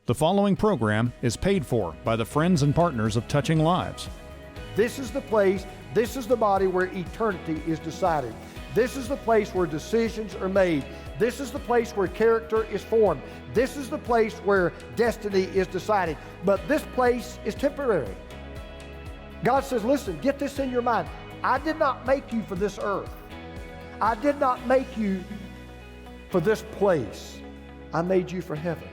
The following program is paid for by the friends and partners of Touching Lives. This is the place, this is the body where eternity is decided. This is the place where decisions are made. This is the place where character is formed. This is the place where destiny is decided. But this place is temporary. God says, listen, get this in your mind. I did not make you for this earth. I did not make you for this place. I made you for heaven.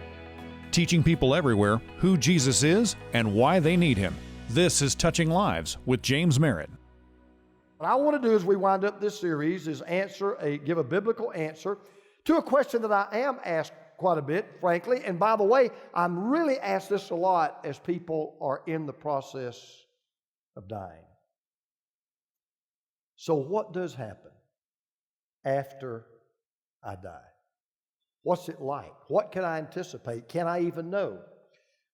Teaching people everywhere who Jesus is and why they need Him. This is Touching Lives with James Merritt. What I want to do as we wind up this series is give a biblical answer to a question that I am asked quite a bit, frankly. And by the way, I'm really asked this a lot as people are in the process of dying. So what does happen after I die? What's it like? What can I anticipate? Can I even know?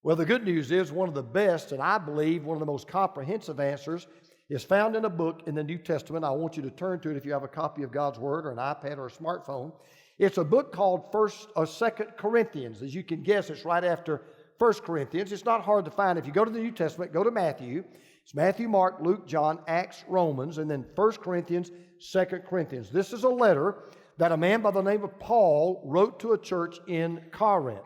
Well, the good news is one of the best, and I believe one of the most comprehensive answers is found in a book in the New Testament. I want you to turn to it if you have a copy of God's Word or an iPad or a smartphone. It's a book called 1st or 2nd Corinthians. As you can guess, it's right after 1 Corinthians. It's not hard to find. If you go to the New Testament, go to Matthew. It's Matthew, Mark, Luke, John, Acts, Romans, and then 1 Corinthians, 2 Corinthians. This is a letter that a man by the name of Paul wrote to a church in Corinth.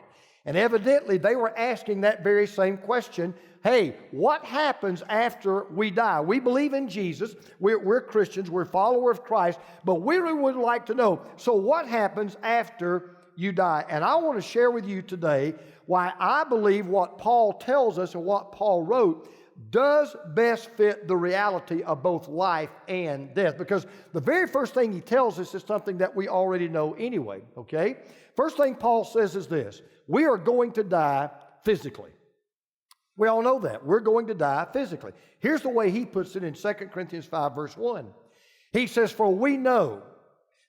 And evidently they were asking that very same question. Hey, what happens after we die? We believe in Jesus. We're Christians. We're followers of Christ. But we really would like to know, so what happens after you die? And I want to share with you today why I believe what Paul tells us and what Paul wrote does best fit the reality of both life and death. Because the very first thing he tells us is something that we already know anyway, okay? First thing Paul says is this: we are going to die physically. We all know that. We're going to die physically. Here's the way he puts it in 2 Corinthians 5, verse 1. He says, for we know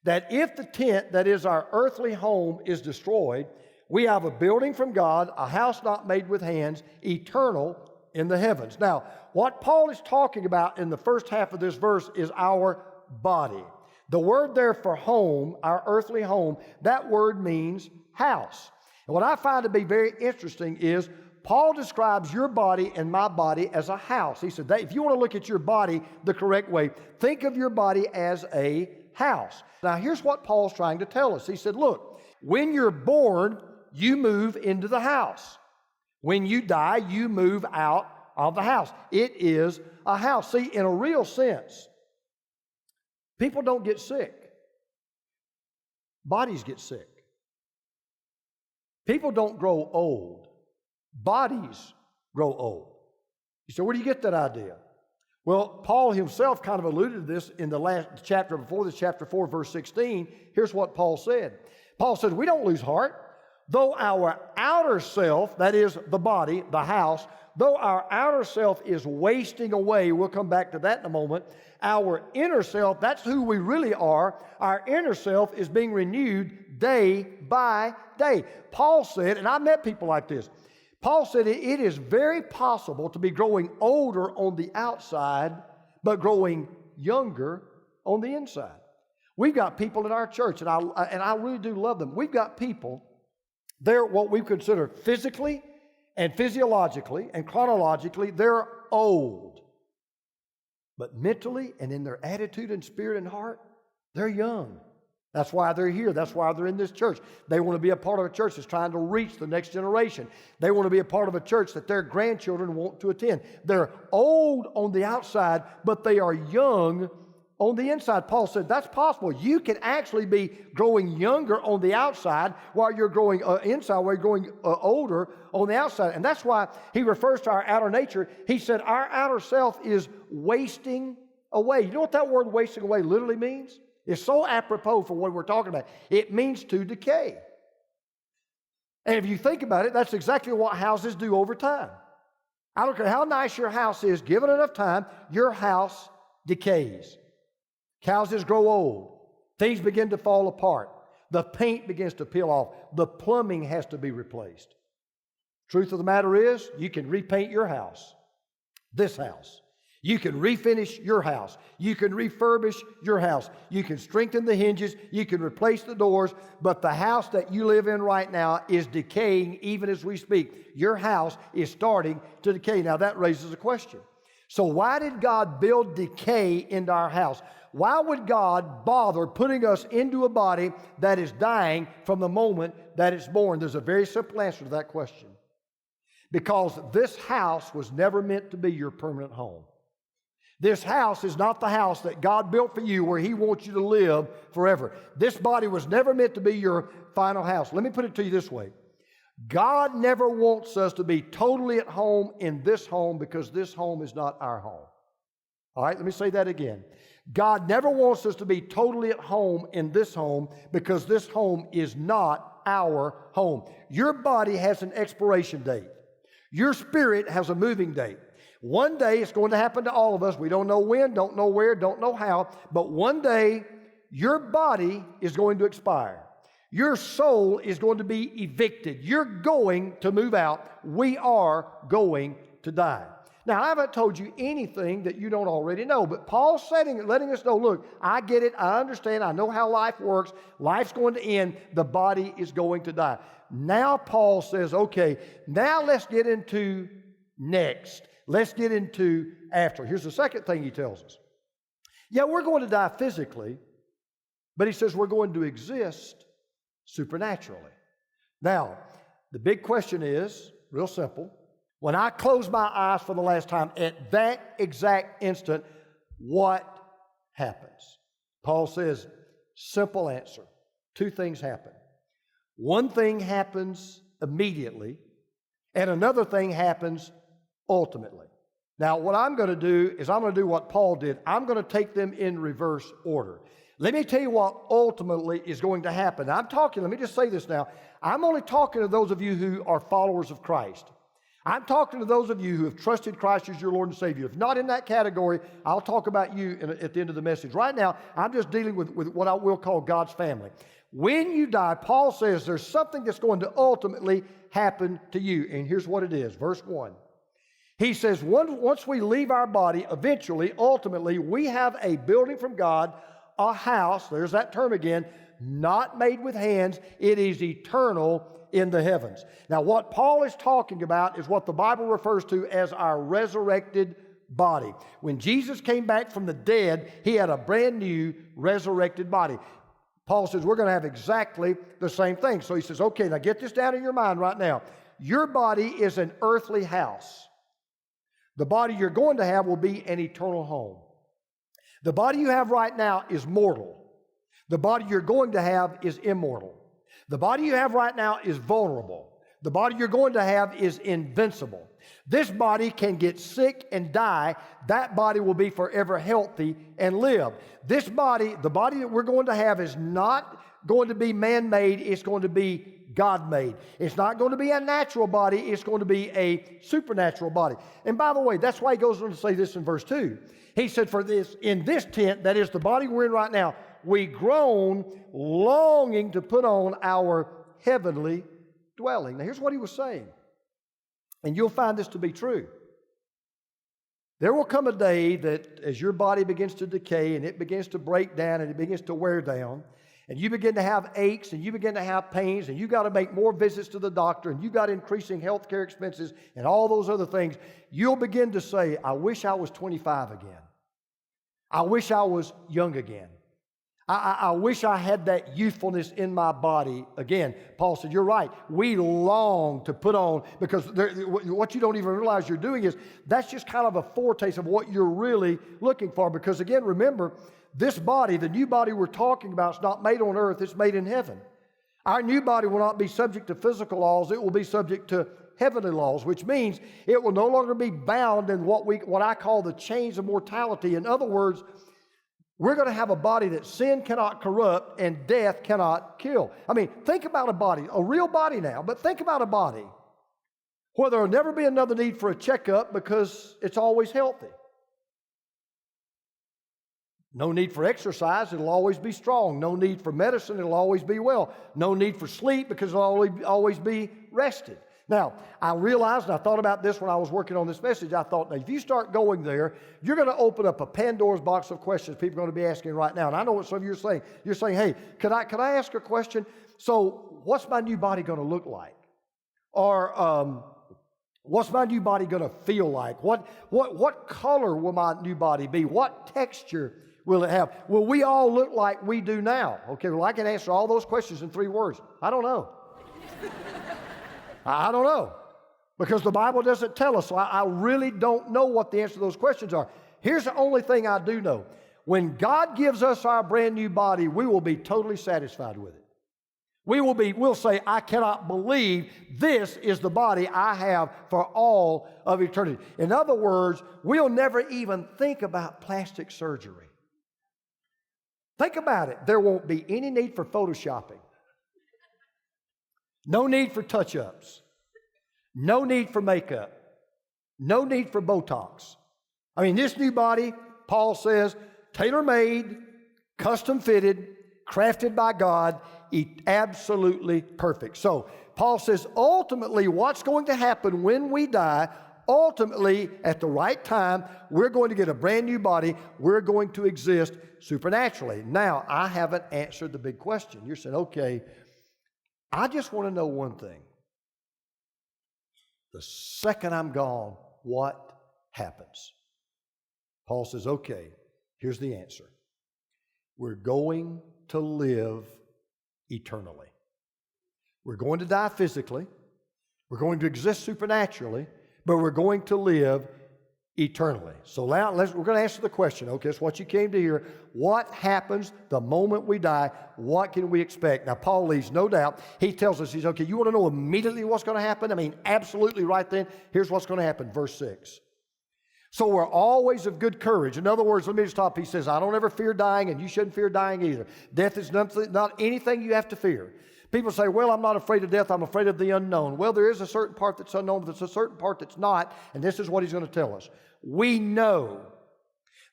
that if the tent that is our earthly home is destroyed, we have a building from God, a house not made with hands, eternal in the heavens. Now, what Paul is talking about in the first half of this verse is our body. The word there for home, our earthly home, that word means house. And what I find to be very interesting is Paul describes your body and my body as a house. He said that if you want to look at your body the correct way, think of your body as a house. Now, here's what Paul's trying to tell us. He said, look, when you're born, you move into the house. When you die, you move out of the house. It is a house. See, in a real sense, people don't get sick. Bodies get sick. People don't grow old. Bodies grow old. You say, where do you get that idea? Well, Paul himself kind of alluded to this in the last chapter before this, chapter 4, verse 16. Here's what Paul said. Paul said, we don't lose heart. Though our outer self, that is the body, the house, though our outer self is wasting away, we'll come back to that in a moment, our inner self, that's who we really are, our inner self is being renewed day by day. Paul said, and I've met people like this, Paul said it is very possible to be growing older on the outside, but growing younger on the inside. We've got people in our church, and I really do love them. We've got people, they're what we consider physically and physiologically and chronologically, they're old. But mentally and in their attitude and spirit and heart, they're young. That's why they're here. That's why they're in this church. They want to be a part of a church that's trying to reach the next generation. They want to be a part of a church that their grandchildren want to attend. They're old on the outside, but they are young on the inside. Paul said that's possible. You can actually be growing younger on the outside while you're growing inside, while you're growing older on the outside. And that's why he refers to our outer nature. He said our outer self is wasting away. You know what that word wasting away literally means? It's so apropos for what we're talking about. It means to decay. And if you think about it, that's exactly what houses do over time. I don't care how nice your house is, given enough time, your house decays. Houses grow old. Things begin to fall apart. The paint begins to peel off. The plumbing has to be replaced. Truth of the matter is, you can repaint your house, this house. You can refinish your house. You can refurbish your house. You can strengthen the hinges. You can replace the doors. But the house that you live in right now is decaying even as we speak. Your house is starting to decay. Now that raises a question. So why did God build decay into our house? Why would God bother putting us into a body that is dying from the moment that it's born? There's a very simple answer to that question. Because this house was never meant to be your permanent home. This house is not the house that God built for you where He wants you to live forever. This body was never meant to be your final house. Let me put it to you this way. God never wants us to be totally at home in this home because this home is not our home. All right, let me say that again. God never wants us to be totally at home in this home because this home is not our home. Your body has an expiration date. Your spirit has a moving date. One day it's going to happen to all of us. We don't know when, don't know where, don't know how, but one day your body is going to expire. Your soul is going to be evicted. You're going to move out. We are going to die. Now, I haven't told you anything that you don't already know, but Paul's letting us know, look, I get it, I understand, I know how life works. Life's going to end. The body is going to die. Now Paul says, okay, now let's get into next. Let's get into after. Here's the second thing he tells us. Yeah, we're going to die physically, but he says we're going to exist supernaturally. Now, the big question is, real simple, when I close my eyes for the last time, at that exact instant, what happens? Paul says, simple answer. Two things happen. One thing happens immediately, and another thing happens ultimately. Now, what I'm going to do is I'm going to do what Paul did. I'm going to take them in reverse order. Let me tell you what ultimately is going to happen. Let me just say this now. I'm only talking to those of you who are followers of Christ. I'm talking to those of you who have trusted Christ as your Lord and Savior. If not in that category, I'll talk about you at the end of the message. Right now, I'm just dealing with what I will call God's family. When you die, Paul says there's something that's going to ultimately happen to you. And here's what it is. Verse 1. He says, once we leave our body, eventually, ultimately, we have a building from God, a house, there's that term again, not made with hands. It is eternal in the heavens. Now, what Paul is talking about is what the Bible refers to as our resurrected body. When Jesus came back from the dead, He had a brand new resurrected body. Paul says we're going to have exactly the same thing. So he says, okay, now get this down in your mind right now. Your body is an earthly house. The body you're going to have will be an eternal home. The body you have right now is mortal. The body you're going to have is immortal. The body you have right now is vulnerable. The body you're going to have is invincible. This body can get sick and die. That body will be forever healthy and live. This body, the body that we're going to have, is not going to be man-made. It's going to be God-made. It's not going to be a natural body. It's going to be a supernatural body. And by the way, that's why he goes on to say this in verse 2. He said, for this, in this tent, that is the body we're in right now, we groan, longing to put on our heavenly dwelling. Now, here's what he was saying, and you'll find this to be true. There will come a day that as your body begins to decay and it begins to break down and it begins to wear down, and you begin to have aches and you begin to have pains and you got to make more visits to the doctor and you got increasing health care expenses and all those other things, you'll begin to say, I wish I was 25 again. I wish I was young again. I wish I had that youthfulness in my body again. Paul said, you're right. We long to put on, because what you don't even realize you're doing is that's just kind of a foretaste of what you're really looking for. Because again, remember, this body, the new body we're talking about, is not made on earth, it's made in heaven. Our new body will not be subject to physical laws, it will be subject to heavenly laws, which means it will no longer be bound in what I call the chains of mortality. In other words, we're going to have a body that sin cannot corrupt and death cannot kill. I mean, think about a body, a real body now, but think about a body where there will never be another need for a checkup because it's always healthy. No need for exercise, it'll always be strong. No need for medicine, it'll always be well. No need for sleep because it'll always be rested. Now, I realized, and I thought about this when I was working on this message, I thought, now, if you start going there, you're going to open up a Pandora's box of questions people are going to be asking right now. And I know what some of you are saying. You're saying, hey, could I ask a question? So, what's my new body going to look like? Or, what's my new body going to feel like? What color will my new body be? What texture will it have? Will we all look like we do now? Okay, well, I can answer all those questions in 3 words. I don't know. I don't know, because the Bible doesn't tell us, so I really don't know what the answer to those questions are. Here's the only thing I do know. When God gives us our brand new body, we will be totally satisfied with it. We'll say, I cannot believe this is the body I have for all of eternity. In other words, we'll never even think about plastic surgery. Think about it. There won't be any need for photoshopping. No need for touch-ups. No need for makeup. No need for Botox. I mean, this new body, Paul says, tailor-made, custom-fitted, crafted by God, absolutely perfect. So, Paul says, ultimately, what's going to happen when we die, ultimately, at the right time, we're going to get a brand new body. We're going to exist supernaturally. Now, I haven't answered the big question. You're saying, okay, I just want to know one thing. The second I'm gone, what happens? Paul says, okay, here's the answer. We're going to live eternally. We're going to die physically. We're going to exist supernaturally, but we're going to live eternally. So now we're going to answer the question. Okay, it's what you came to hear. What happens the moment we die? What can we expect? Now, Paul leaves no doubt. He tells us, okay, you want to know immediately what's going to happen? I mean, absolutely right then. Here's what's going to happen. Verse 6. So we're always of good courage. In other words, let me just stop. He says, I don't ever fear dying, and you shouldn't fear dying either. Death is not anything you have to fear. People say, well, I'm not afraid of death. I'm afraid of the unknown. Well, there is a certain part that's unknown, but there's a certain part that's not, and this is what he's going to tell us. We know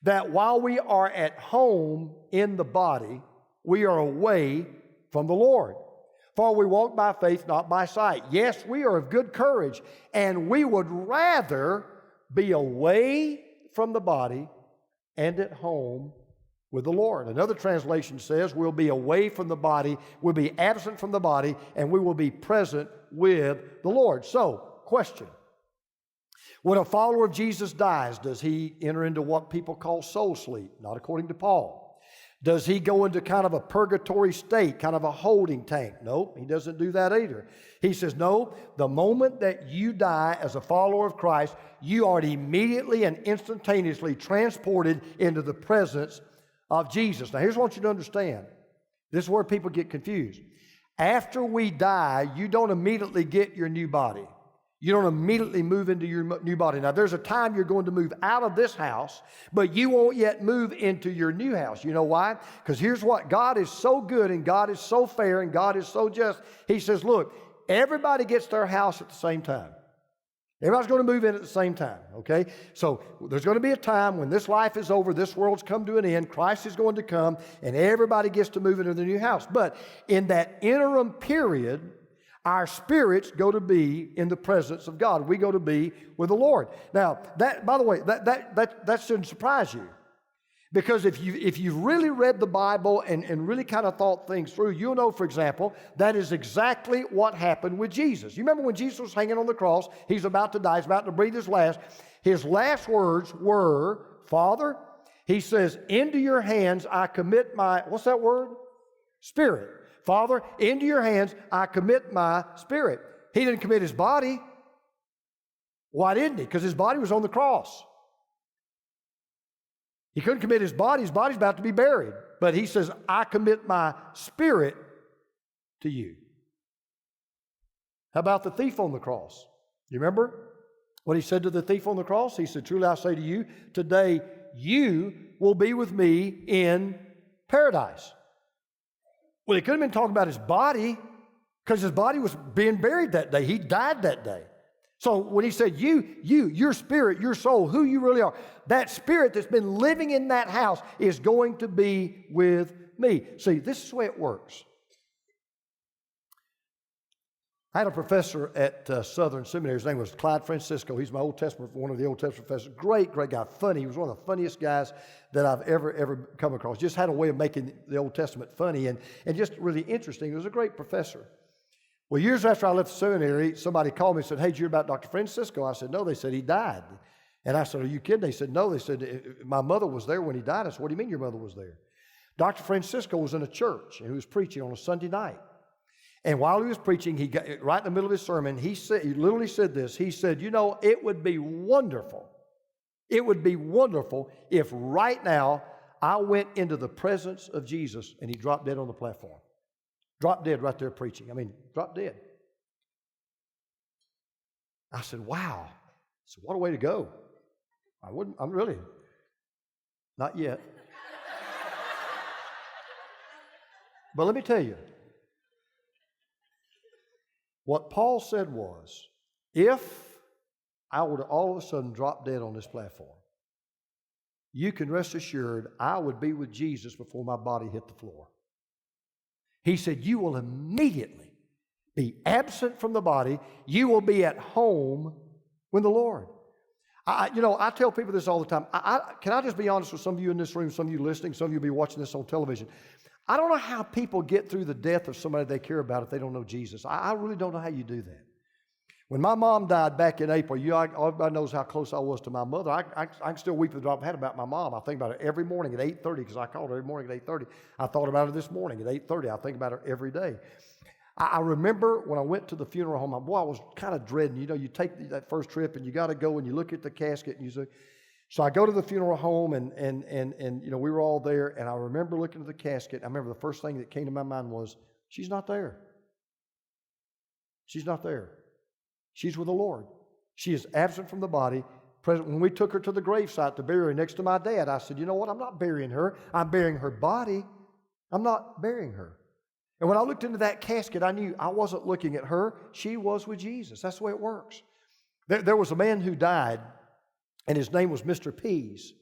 that while we are at home in the body, we are away from the Lord. For we walk by faith, not by sight. Yes, we are of good courage, and we would rather be away from the body and at home with the Lord. Another translation says we'll be away from the body, we'll be absent from the body, and we will be present with the Lord. So, question. When a follower of Jesus dies, does he enter into what people call soul sleep? Not according to Paul. Does he go into kind of a purgatory state, kind of a holding tank? Nope, he doesn't do that either. He says, no, the moment that you die as a follower of Christ, you are immediately and instantaneously transported into the presence of Jesus. Now, here's what I want you to understand. This is where people get confused. After we die, you don't immediately get your new body. You don't immediately move into your new body. Now, there's a time you're going to move out of this house, but you won't yet move into your new house. You know why? Because here's what. God is so good, and God is so fair, and God is so just. He says, look, everybody gets their house at the same time. Everybody's going to move in at the same time, okay? So there's going to be a time when this life is over, this world's come to an end, Christ is going to come, and everybody gets to move into the new house. But in that interim period, our spirits go to be in the presence of God. We go to be with the Lord. Now, that, by the way, that shouldn't surprise you. Because if you've really read the Bible and really kind of thought things through, you'll know, for example, that is exactly what happened with Jesus. You remember when Jesus was hanging on the cross, he's about to die, he's about to breathe his last. His last words were, Father, he says, into your hands I commit my, what's that word? Spirit. Father, into your hands I commit my spirit. He didn't commit his body. Why didn't he? Because his body was on the cross. He couldn't commit his body. His body's about to be buried. But he says, I commit my spirit to you. How about the thief on the cross? You remember what he said to the thief on the cross? He said, truly I say to you, today you will be with me in paradise. Well, he could have been talking about his body because his body was being buried that day. He died that day. So when he said your spirit, your soul, who you really are, that spirit that's been living in that house is going to be with me. See, this is the way it works. I had a professor at Southern Seminary. His name was Clyde Francisco. He's my Old Testament, one of the Old Testament professors. Great guy, funny. He was one of the funniest guys that I've ever come across. Just had a way of making the Old Testament funny and just really interesting. He was a great professor. Well, years after I left the seminary, somebody called me and said, "Hey, did you hear about Dr. Francisco?" I said, "No." They said, "He died." And I said, "Are you kidding?" They said, "No." They said, "My mother was there when he died." I said, "What do you mean your mother was there?" Dr. Francisco was in a church and he was preaching on a Sunday night. And while he was preaching, he got right in the middle of his sermon, he literally said this. He said, "You know, it would be wonderful. It would be wonderful if right now I went into the presence of Jesus," and he dropped dead on the platform. Dropped dead right there preaching. I mean, dropped dead. I said, "Wow." So what a way to go. I'm really, not yet. But let me tell you, what Paul said was, if I were to all of a sudden drop dead on this platform, you can rest assured I would be with Jesus before my body hit the floor. He said, you will immediately be absent from the body. You will be at home with the Lord. I tell people this all the time. Can I just be honest with some of you in this room, some of you listening, some of you will be watching this on television. I don't know how people get through the death of somebody they care about if they don't know Jesus. I really don't know how you do that. When my mom died back in April, everybody knows how close I was to my mother. I can still weep with the drop of a hat about my mom. I think about her every morning at 8:30 because I called her every morning at 8:30. I thought about her this morning at 8:30. I think about her every day. I remember when I went to the funeral home, I was kind of dreading. You take that first trip and you got to go and you look at the casket and you say, so I go to the funeral home and we were all there, and I remember looking at the casket. I remember the first thing that came to my mind was, she's not there. She's not there. She's with the Lord. She is absent from the body. When we took her to the gravesite to bury her next to my dad, I said, you know what? I'm not burying her. I'm burying her body. I'm not burying her. And when I looked into that casket, I knew I wasn't looking at her. She was with Jesus. That's the way it works. There was a man who died, and his name was Mr. Pease.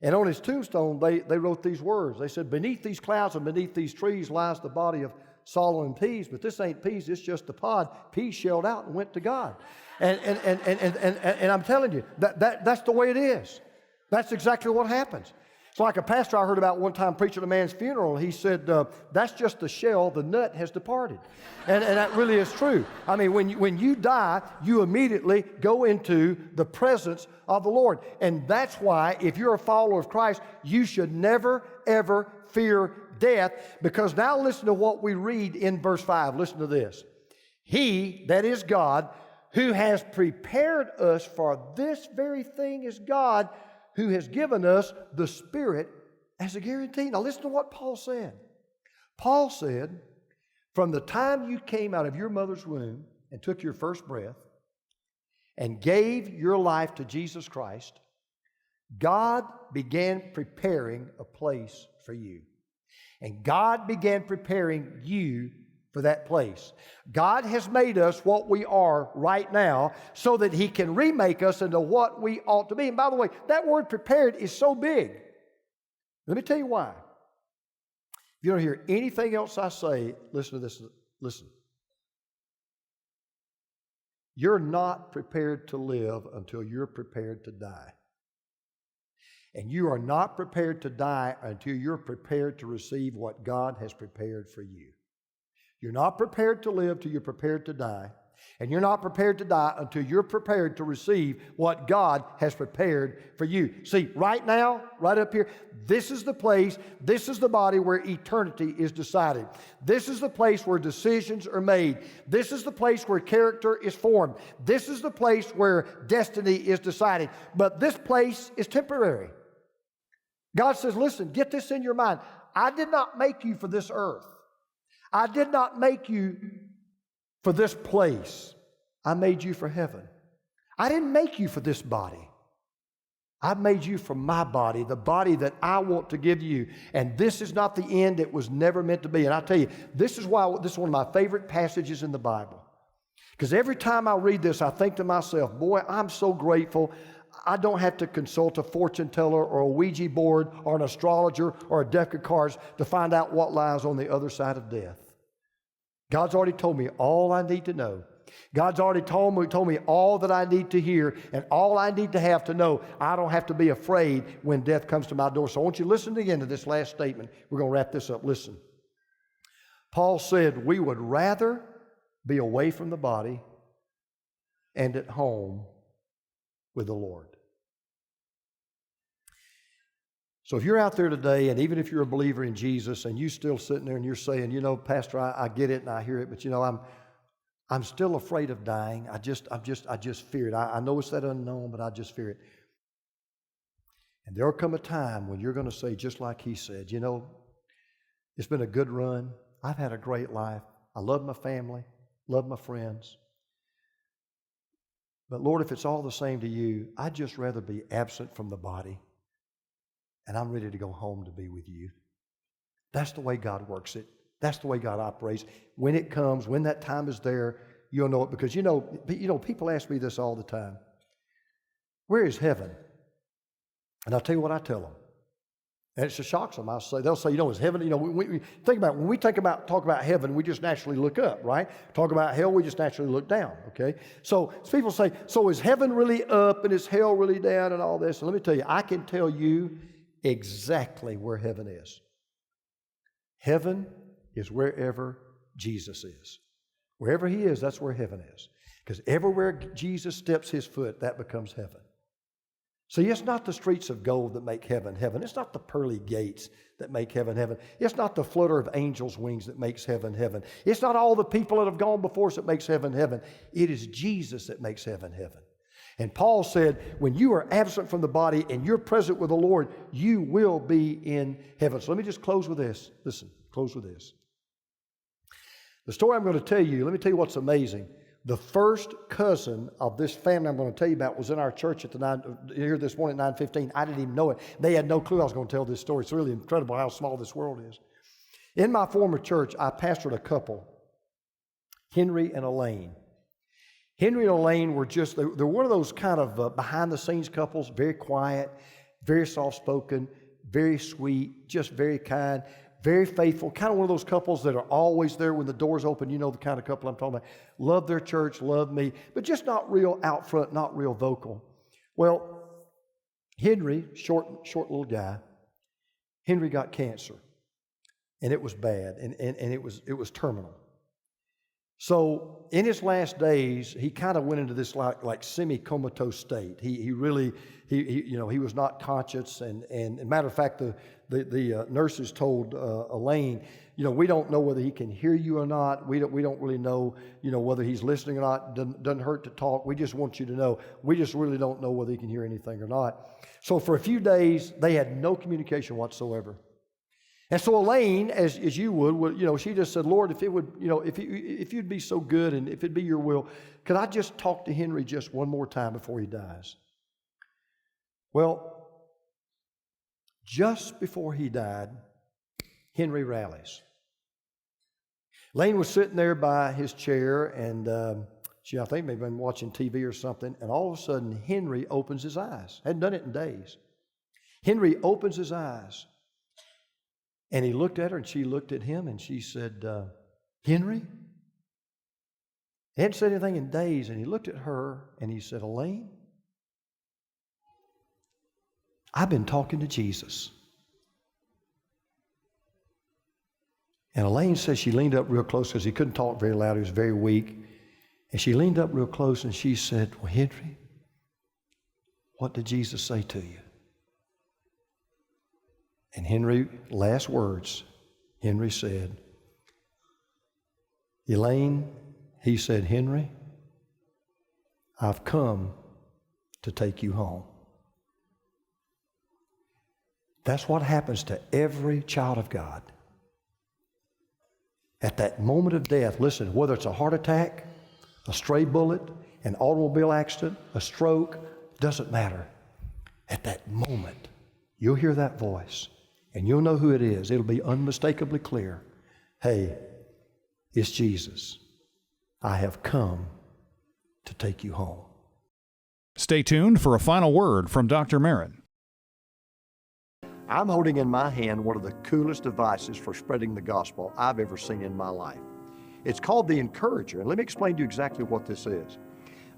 And on his tombstone, they wrote these words. They said, beneath these clouds and beneath these trees lies the body of Solomon Pease, but this ain't Pease, it's just the pod. Pease shelled out and went to God. And I'm telling you, that's the way it is. That's exactly what happens. It's like a pastor I heard about one time preaching a man's funeral. He said, that's just the shell, the nut has departed. And that really is true. I mean, when you die, you immediately go into the presence of the Lord. And that's why, if you're a follower of Christ, you should never, ever fear death, because now listen to what we read in verse 5. Listen to this. He, that is God, who has prepared us for this very thing is God, who has given us the Spirit as a guarantee. Now listen to what Paul said. Paul said, from the time you came out of your mother's womb and took your first breath and gave your life to Jesus Christ, God began preparing a place for you. And God began preparing you for that place. God has made us what we are right now so that He can remake us into what we ought to be. And by the way, that word prepared is so big. Let me tell you why. If you don't hear anything else I say, listen to this. Listen. You're not prepared to live until you're prepared to die. And you are not prepared to die until you're prepared to receive what God has prepared for you. You're not prepared to live till you're prepared to die. And you're not prepared to die until you're prepared to receive what God has prepared for you. See, right now, right up here, this is the place, this is the body where eternity is decided. This is the place where decisions are made. This is the place where character is formed. This is the place where destiny is decided. But this place is temporary. God says, listen, get this in your mind. I did not make you for this earth. I did not make you for this place. I made you for heaven. I didn't make you for this body. I made you for my body, the body that I want to give you. And this is not the end. It was never meant to be. And I tell you, this is why this is one of my favorite passages in the Bible. Because every time I read this, I think to myself, boy, I'm so grateful I don't have to consult a fortune teller or a Ouija board or an astrologer or a deck of cards to find out what lies on the other side of death. God's already told me all I need to know. God's already told me all that I need to hear and all I need to have to know. I don't have to be afraid when death comes to my door. So I want you to listen again to this last statement. We're going to wrap this up. Listen. Paul said, we would rather be away from the body and at home with the Lord. So if you're out there today, and even if you're a believer in Jesus, and you're still sitting there and you're saying, you know, Pastor, I get it and I hear it, but you know, I'm still afraid of dying. I just fear it. I know it's that unknown, but I just fear it. And there'll come a time when you're going to say, just like he said, you know, it's been a good run. I've had a great life. I love my family, love my friends. But Lord, if it's all the same to you, I'd just rather be absent from the body, and I'm ready to go home to be with you. That's the way God works it. That's the way God operates. When it comes, when that time is there, you'll know it. Because you know, people ask me this all the time. Where is heaven? And I'll tell you what I tell them. And it just shocks them. They'll say, you know, is heaven, you know, when we talk about heaven, we just naturally look up, right? Talk about hell, we just naturally look down, okay? So people say, so is heaven really up and is hell really down and all this? And let me tell you, I can tell you exactly where heaven is. Heaven is wherever Jesus is. Wherever he is, that's where heaven is. Because everywhere Jesus steps his foot, that becomes heaven. See, it's not the streets of gold that make heaven heaven. It's not the pearly gates that make heaven heaven. It's not the flutter of angels' wings that makes heaven heaven. It's not all the people that have gone before us that makes heaven heaven. It is Jesus that makes heaven heaven. And Paul said, when you are absent from the body and you're present with the Lord, you will be in heaven. So let me just close with this. Listen, close with this. The story I'm going to tell you, let me tell you what's amazing. The first cousin of this family I'm going to tell you about was in our church here this morning at 9:15. I didn't even know it. They had no clue I was going to tell this story. It's really incredible how small this world is. In my former church, I pastored a couple, Henry and Elaine. Henry and Elaine were they're one of those kind of behind-the-scenes couples, very quiet, very soft-spoken, very sweet, just very kind, very faithful, kind of one of those couples that are always there when the doors open. You know the kind of couple I'm talking about. Love their church, love me, but just not real out front, not real vocal. Well, Henry, short little guy, Henry got cancer, and it was bad, and it was terminal. So in his last days, he kind of went into this like semi-comatose state. He was not conscious, and matter of fact, the nurses told Elaine, you know, we don't know whether he can hear you or not. We don't really know, you know, whether he's listening or not. Doesn't hurt to talk. We just want you to know. We just really don't know whether he can hear anything or not. So for a few days, they had no communication whatsoever. And so Elaine, as you would, you know, she just said, Lord, if it would, you know, if you'd be so good and if it'd be your will, could I just talk to Henry just one more time before he dies? Well, just before he died, Henry rallies. Elaine was sitting there by his chair, and I think maybe been watching TV or something, and all of a sudden Henry opens his eyes. Hadn't done it in days. Henry opens his eyes. And he looked at her, and she looked at him, and she said, Henry? He hadn't said anything in days, and he looked at her, and he said, Elaine, I've been talking to Jesus. And Elaine says she leaned up real close because he couldn't talk very loud. He was very weak. And she leaned up real close, and she said, well, Henry, what did Jesus say to you? And Henry, last words, Henry said, Elaine, he said, Henry, I've come to take you home. That's what happens to every child of God. At that moment of death, listen, whether it's a heart attack, a stray bullet, an automobile accident, a stroke, doesn't matter. At that moment, you'll hear that voice. And you'll know who it is. It'll be unmistakably clear. Hey, it's Jesus. I have come to take you home. Stay tuned for a final word from Dr. Merritt. I'm holding in my hand one of the coolest devices for spreading the gospel I've ever seen in my life. It's called the Encourager, and let me explain to you exactly what this is.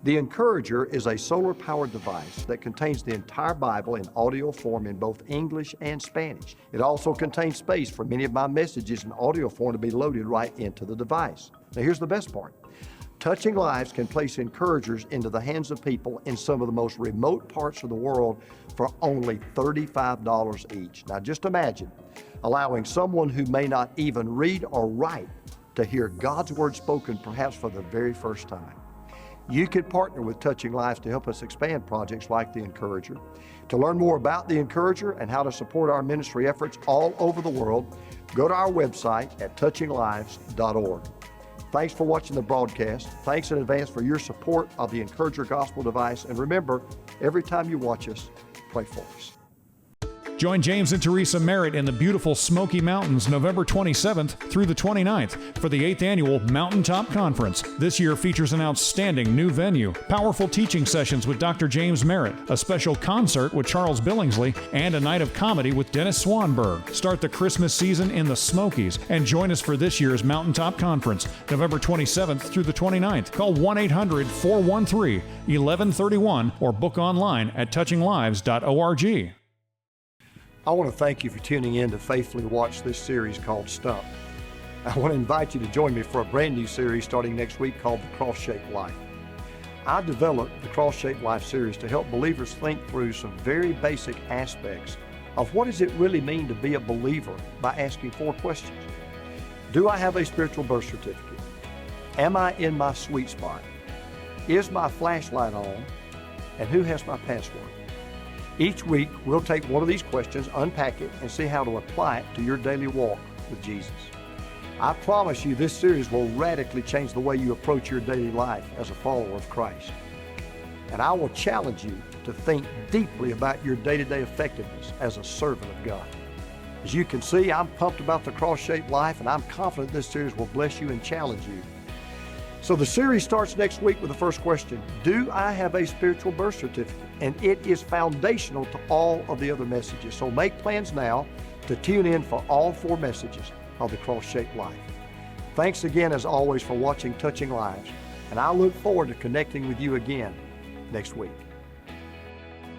The Encourager is a solar-powered device that contains the entire Bible in audio form in both English and Spanish. It also contains space for many of my messages in audio form to be loaded right into the device. Now here's the best part. Touching Lives can place encouragers into the hands of people in some of the most remote parts of the world for only $35 each. Now just imagine allowing someone who may not even read or write to hear God's Word spoken perhaps for the very first time. You could partner with Touching Lives to help us expand projects like the Encourager. To learn more about the Encourager and how to support our ministry efforts all over the world, go to our website at touchinglives.org. Thanks for watching the broadcast. Thanks in advance for your support of the Encourager Gospel device. And remember, every time you watch us, pray for us. Join James and Teresa Merritt in the beautiful Smoky Mountains November 27th through the 29th for the 8th Annual Mountaintop Conference. This year features an outstanding new venue, powerful teaching sessions with Dr. James Merritt, a special concert with Charles Billingsley, and a night of comedy with Dennis Swanberg. Start the Christmas season in the Smokies and join us for this year's Mountaintop Conference, November 27th through the 29th. Call 1-800-413-1131 or book online at touchinglives.org. I want to thank you for tuning in to faithfully watch this series called Stump. I want to invite you to join me for a brand new series starting next week called The Cross-Shaped Life. I developed the Cross-Shaped Life series to help believers think through some very basic aspects of what does it really mean to be a believer by asking 4 questions. Do I have a spiritual birth certificate? Am I in my sweet spot? Is my flashlight on? And who has my password? Each week, we'll take one of these questions, unpack it, and see how to apply it to your daily walk with Jesus. I promise you this series will radically change the way you approach your daily life as a follower of Christ. And I will challenge you to think deeply about your day-to-day effectiveness as a servant of God. As you can see, I'm pumped about the Cross-Shaped Life, and I'm confident this series will bless you and challenge you. So the series starts next week with the first question, do I have a spiritual birth certificate? And it is foundational to all of the other messages. So make plans now to tune in for all 4 messages of the Cross-Shaped Life. Thanks again, as always, for watching Touching Lives, and I look forward to connecting with you again next week.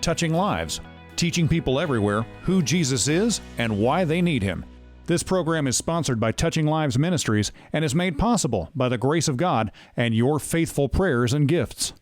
Touching Lives, teaching people everywhere who Jesus is and why they need Him. This program is sponsored by Touching Lives Ministries and is made possible by the grace of God and your faithful prayers and gifts.